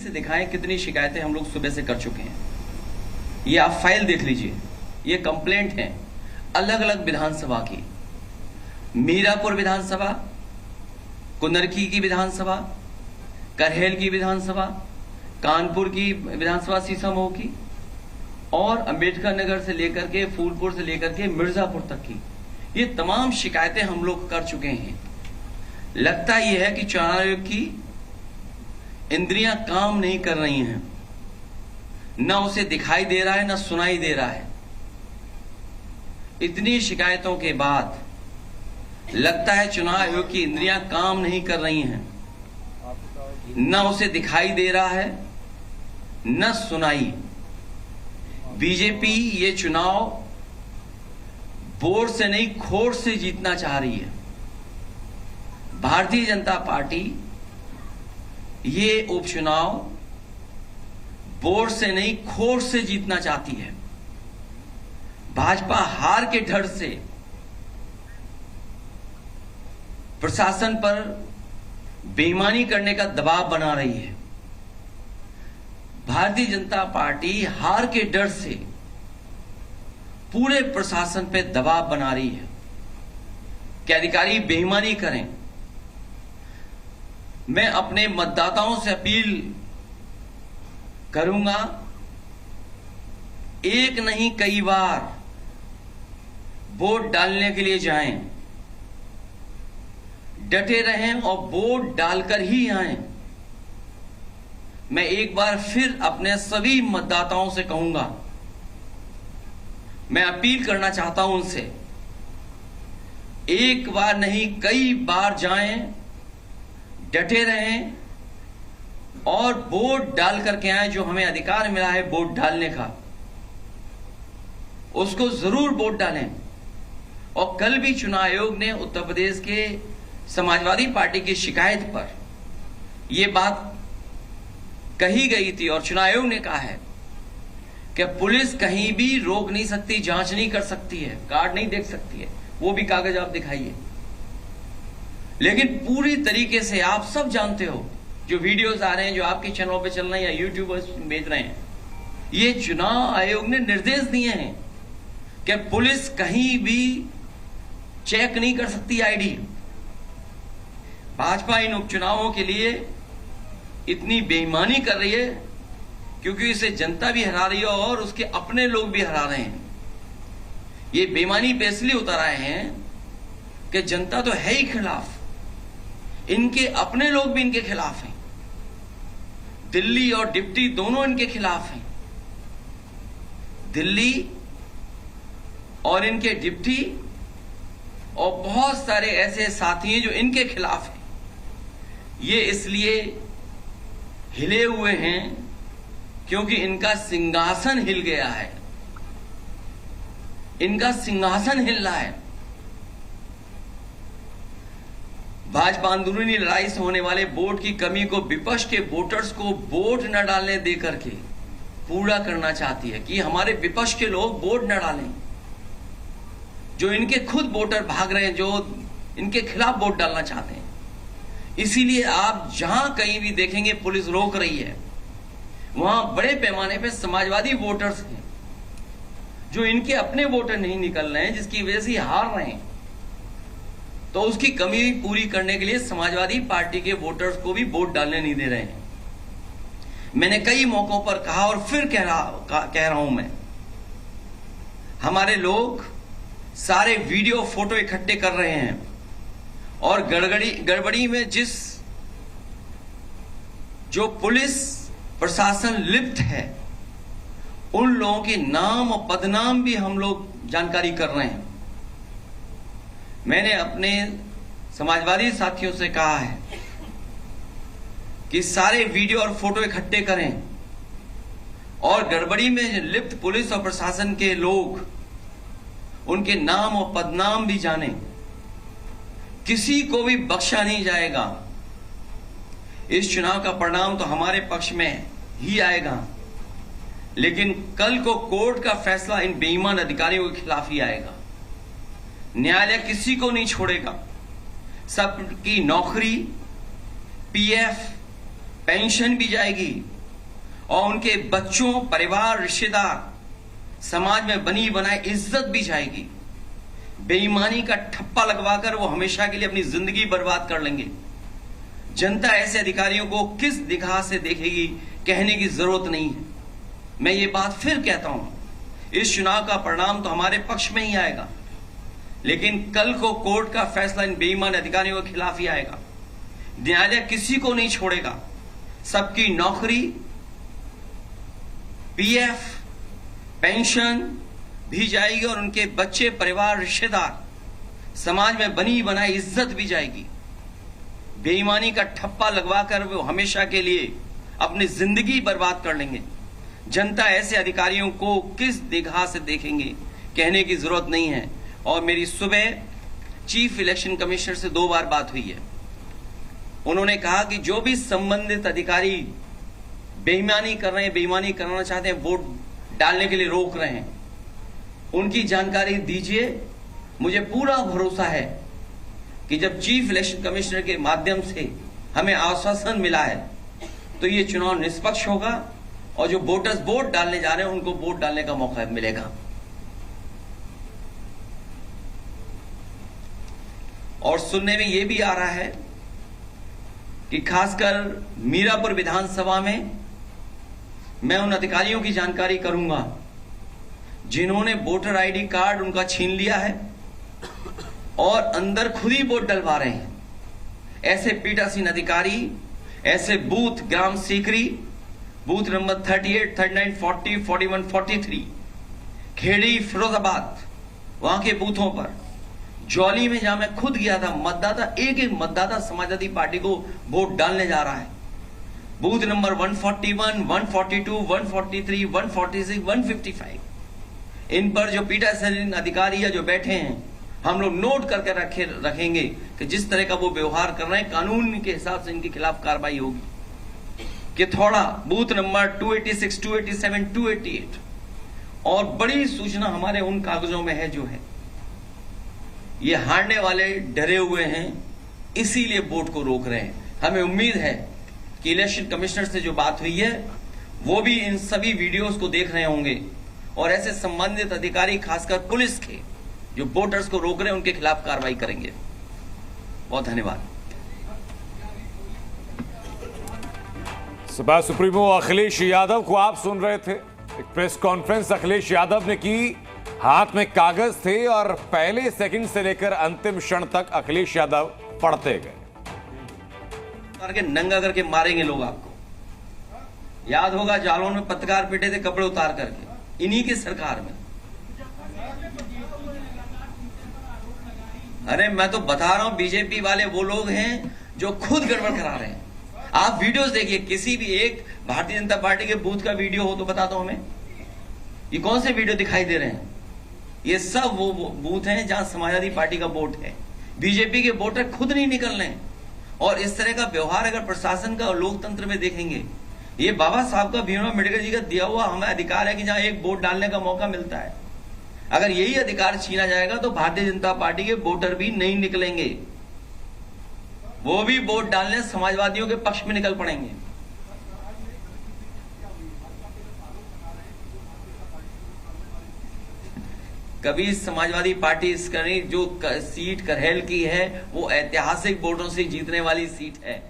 से दिखाएं कितनी शिकायतें हम लोग सुबह से कर चुके हैं। ये आप फाइल देख लीजिए, ये कंप्लेंट है अलग अलग विधानसभा की, मीरापुर विधानसभा, कुंदरकी की विधानसभा, करहेल की विधानसभा, कानपुर की विधानसभा सीसामऊ की, और अंबेडकर नगर से लेकर के फूलपुर से लेकर के मिर्जापुर तक की। ये तमाम शिकायतें हम लोग कर चुके हैं। लगता यह है कि चुनाव आयोग की इंद्रियां काम नहीं कर रही हैं, ना उसे दिखाई दे रहा है ना सुनाई दे रहा है। इतनी शिकायतों के बाद लगता है चुनाव आयोग की इंद्रियां काम नहीं कर रही हैं, ना उसे दिखाई दे रहा है न सुनाई। बीजेपी ये चुनाव बोर्ड से नहीं खोट से जीतना चाह रही है। भारतीय जनता पार्टी ये उपचुनाव बोर्ड से नहीं खोट से जीतना चाहती है। भाजपा हार के डर से प्रशासन पर बेईमानी करने का दबाव बना रही है। भारतीय जनता पार्टी हार के डर से पूरे प्रशासन पे दबाव बना रही है कि अधिकारी बेईमानी करें। मैं अपने मतदाताओं से अपील करूंगा, एक नहीं कई बार वोट डालने के लिए जाएं, डटे रहें और वोट डालकर ही आएं। मैं एक बार फिर अपने सभी मतदाताओं से कहूंगा, मैं अपील करना चाहता हूं उनसे, एक बार नहीं कई बार जाएं, डटे रहें और वोट डाल करके आए। जो हमें अधिकार मिला है वोट डालने का, उसको जरूर वोट डालें। और कल भी चुनाव आयोग ने उत्तर प्रदेश के समाजवादी पार्टी की शिकायत पर यह बात कही गई थी और चुनाव आयोग ने कहा है कि पुलिस कहीं भी रोक नहीं सकती, जांच नहीं कर सकती है, कार्ड नहीं देख सकती है, वो भी कागज आप दिखाइए। लेकिन पूरी तरीके से आप सब जानते हो, जो वीडियोस आ रहे हैं, जो आपके चैनलों पे चल रहे हैं या यूट्यूबर्स भेज रहे हैं, ये चुनाव आयोग ने निर्देश दिए हैं कि पुलिस कहीं भी चेक नहीं कर सकती आईडी। भाजपा इन उपचुनावों के लिए इतनी बेईमानी कर रही है क्योंकि इसे जनता भी हरा रही है और उसके अपने लोग भी हरा रहे हैं। ये बेईमानी पे इसलिए उतर आए हैं कि जनता तो है ही खिलाफ, इनके अपने लोग भी इनके खिलाफ हैं। दिल्ली और डिप्टी दोनों इनके खिलाफ हैं। दिल्ली और इनके डिप्टी और बहुत सारे ऐसे साथी हैं जो इनके खिलाफ हैं। ये इसलिए हिले हुए हैं क्योंकि इनका सिंहासन हिल गया है, इनका सिंहासन हिल रहा है। भाजपा अंदरूनी लड़ाई से होने वाले वोट की कमी को विपक्ष के वोटर्स को वोट न डालने देकर के पूरा करना चाहती है कि हमारे विपक्ष के लोग वोट न डालें। जो इनके खुद वोटर भाग रहे हैं, जो इनके खिलाफ वोट डालना चाहते हैं। इसीलिए आप जहां कहीं भी देखेंगे पुलिस रोक रही है, वहां बड़े पैमाने पे समाजवादी वोटर्स हैं जो इनके अपने वोटर नहीं निकल रहे हैं, जिसकी वजह से हार रहे हैं। तो उसकी कमी पूरी करने के लिए समाजवादी पार्टी के वोटर्स को भी वोट डालने नहीं दे रहे हैं। मैंने कई मौकों पर कहा और फिर कह रहा हूं मैं, हमारे लोग सारे वीडियो फोटो इकट्ठे कर रहे हैं और गड़बड़ी में जो पुलिस प्रशासन लिप्त है, उन लोगों के नाम और पदनाम भी हम लोग जानकारी कर रहे हैं। मैंने अपने समाजवादी साथियों से कहा है कि सारे वीडियो और फोटो इकट्ठे करें और गड़बड़ी में लिप्त पुलिस और प्रशासन के लोग, उनके नाम और पदनाम भी जानें। किसी को भी बख्शा नहीं जाएगा। इस चुनाव का परिणाम तो हमारे पक्ष में ही आएगा, लेकिन कल को कोर्ट का फैसला इन बेईमान अधिकारियों के खिलाफ ही आएगा। न्यायालय किसी को नहीं छोड़ेगा। सबकी नौकरी, पीएफ, पेंशन भी जाएगी और उनके बच्चों, परिवार, रिश्तेदार, समाज में बनी बनाई इज्जत भी जाएगी। बेईमानी का ठप्पा लगवाकर वो हमेशा के लिए अपनी जिंदगी बर्बाद कर लेंगे। जनता ऐसे अधिकारियों को किस निगाह से देखेगी, कहने की जरूरत नहीं है। मैं ये बात फिर कहता हूं, इस चुनाव का परिणाम तो हमारे पक्ष में ही आएगा, लेकिन कल को कोर्ट का फैसला इन बेईमान अधिकारियों के खिलाफ ही आएगा। न्यायालय किसी को नहीं छोड़ेगा। सबकी नौकरी, पीएफ, पेंशन भी जाएगी और उनके बच्चे, परिवार, रिश्तेदार, समाज में बनी बनाई इज्जत भी जाएगी। बेईमानी का ठप्पा लगवाकर वो हमेशा के लिए अपनी जिंदगी बर्बाद कर लेंगे। जनता ऐसे अधिकारियों को किस निगाह से देखेंगे, कहने की जरूरत नहीं है। और मेरी सुबह चीफ इलेक्शन कमिश्नर से 2 बार बात हुई है। उन्होंने कहा कि जो भी संबंधित अधिकारी बेईमानी कर रहे हैं, बेईमानी कराना चाहते हैं, वोट डालने के लिए रोक रहे हैं, उनकी जानकारी दीजिए। मुझे पूरा भरोसा है कि जब चीफ इलेक्शन कमिश्नर के माध्यम से हमें आश्वासन मिला है तो ये चुनाव निष्पक्ष होगा और जो वोटर्स वोट डालने जा रहे हैं उनको वोट डालने का मौका मिलेगा। और सुनने में यह भी आ रहा है कि खासकर मीरापुर विधानसभा में मैं उन अधिकारियों की जानकारी करूंगा जिन्होंने वोटर आईडी कार्ड उनका छीन लिया है और अंदर खुद ही वोट डलवा रहे हैं। ऐसे पीठासीन अधिकारी, ऐसे बूथ, ग्राम सीकरी, बूथ नंबर 38, 39, 40, 41, 43, खेड़ी, फिरोजाबाद, वहां के बूथों पर, जौली में जहां मैं खुद गया था, मतदाता एक मतदाता समाजवादी पार्टी को वोट डालने जा रहा है। बूथ नंबर 141, 142, 143, 146, 155, इन पर जो पीठासीन अधिकारी या जो बैठे हैं, हम लोग नोट करके रखेंगे कि जिस तरह का वो व्यवहार कर रहे हैं, कानून के हिसाब से इनके खिलाफ कार्रवाई होगी। कि थोड़ा बूथ नंबर 286, 287, 288 और बड़ी सूचना हमारे उन कागजों में है जो है, ये हारने वाले डरे हुए हैं, इसीलिए वोट को रोक रहे हैं। हमें उम्मीद है कि इलेक्शन कमिश्नर से जो बात हुई है वो भी इन सभी वीडियोस को देख रहे होंगे और ऐसे संबंधित अधिकारी, खासकर पुलिस के जो वोटर्स को रोक रहे हैं, उनके खिलाफ कार्रवाई करेंगे। बहुत धन्यवाद। सपा सुप्रीमो अखिलेश यादव को आप सुन रहे थे। एक प्रेस कॉन्फ्रेंस अखिलेश यादव ने की, हाथ में कागज थे और पहले सेकंड से लेकर अंतिम क्षण तक अखिलेश यादव पढ़ते गए। करके नंगा करके मारेंगे लोग आपको। याद होगा जालौन में पत्रकार पीटे थे कपड़े उतार करके, इन्हीं की सरकार में। अरे मैं तो बता रहा हूं, बीजेपी वाले वो लोग हैं जो खुद गड़बड़ करा रहे हैं। आप वीडियोस देखिए, किसी भी एक भारतीय जनता पार्टी के बूथ का वीडियो हो तो बता दो हमें। ये कौन से वीडियो दिखाई दे रहे हैं? ये सब वो बूथ हैं जहां समाजवादी पार्टी का वोट है। बीजेपी के वोटर खुद नहीं निकल रहे हैं। और इस तरह का व्यवहार अगर प्रशासन का और लोकतंत्र में देखेंगे, ये बाबा साहब का, भीमराव अम्बेडकर जी का दिया हुआ हमें अधिकार है कि जहां एक वोट डालने का मौका मिलता है, अगर यही अधिकार छीना जाएगा तो भारतीय जनता पार्टी के वोटर भी नहीं निकलेंगे। वो भी वोट डालने समाजवादियों के पक्ष में निकल पड़ेंगे। कभी समाजवादी पार्टी इस जो सीट करहेल की है वो ऐतिहासिक वोटों से जीतने वाली सीट है।